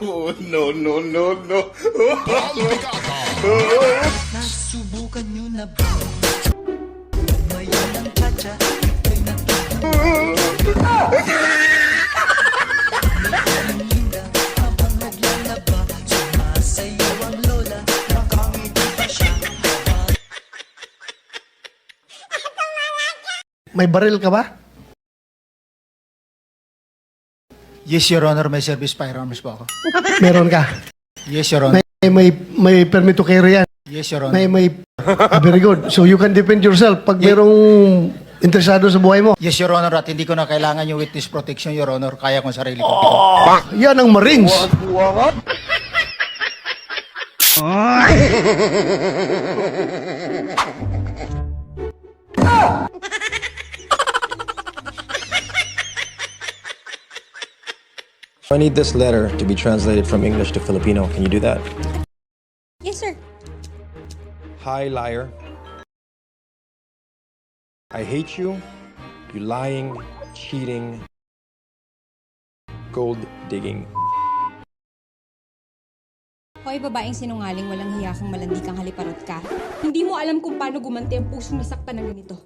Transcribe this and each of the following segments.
Oh, no, no, no, no. Nasubukan nyo na ba? Mayan ang katsa, ika'y linda, habang naglalaba, sumasayaw ang lola, nakangiti pa siya. May baril ka ba? Yes, Your Honor, may service firearms po ako. Meron ka. Yes, Your Honor. May permit to carry yan. Yes, Your Honor. Very good. So you can defend yourself pag merong interesado sa buhay mo. Yes, Your Honor, at hindi ko na kailangan yung witness protection, Your Honor. Kaya kong sarili ko. Yan ang Marines. I need this letter to be translated from English to Filipino. Can you do that? Yes, sir. Hi, liar. I hate you. You lying, cheating, gold digging. Hoy, babaeng sinungaling, walang hiya kang malandi kang haliparot ka. Hindi mo alam kung paano gumanti ang pusong nasaktan ng ganito.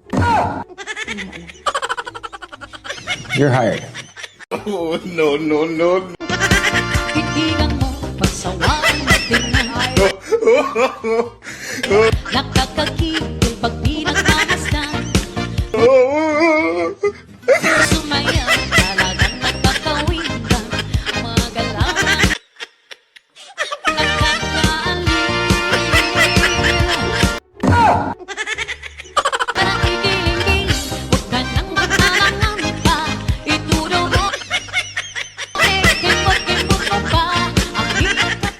Hindi mo alam. You're hired. Oh, no, no, no, no. Titigan mo, pagsawaan na tingnan. Nakakakigil pag di nagmamasdan. Sumayaw, talagang nagkakawin ka. Mga galawan, nagkakaaliw. Nakikiling-kiling, huwag ka nang mag-alangan pa. Ituro mo, kimot-kimot mo pa. Ang hirap ka.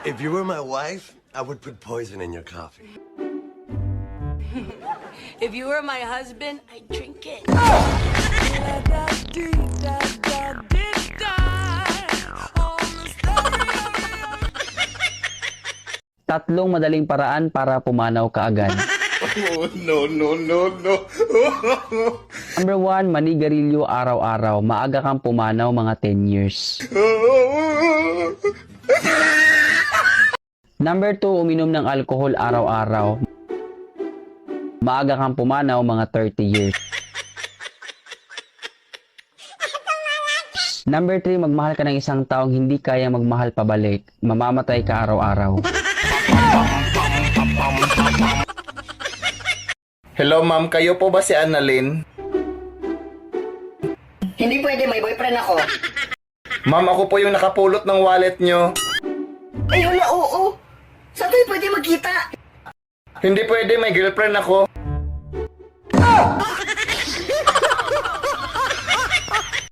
If you were my wife, I would put poison in your coffee. If you were my husband, I'd drink it. Tatlong madaling paraan para pumanaw ka agad. Oh, no, no, no, no. Number 1, manigarilyo araw-araw. Maaga kang pumanaw mga 10 years. Number 2, uminom ng alcohol araw-araw. Maaga kang pumanaw mga 30 years. Number 3, magmahal ka ng isang taong hindi kaya magmahal pabalik. Mamamatay ka araw-araw. Hello ma'am, kayo po ba si Annalyn? Hindi pwede, may boyfriend ako. Ma'am, ako po yung nakapulot ng wallet nyo. Ay, wala, oo. Saan tayo pwede magkita? Hindi pwede, may girlfriend ako.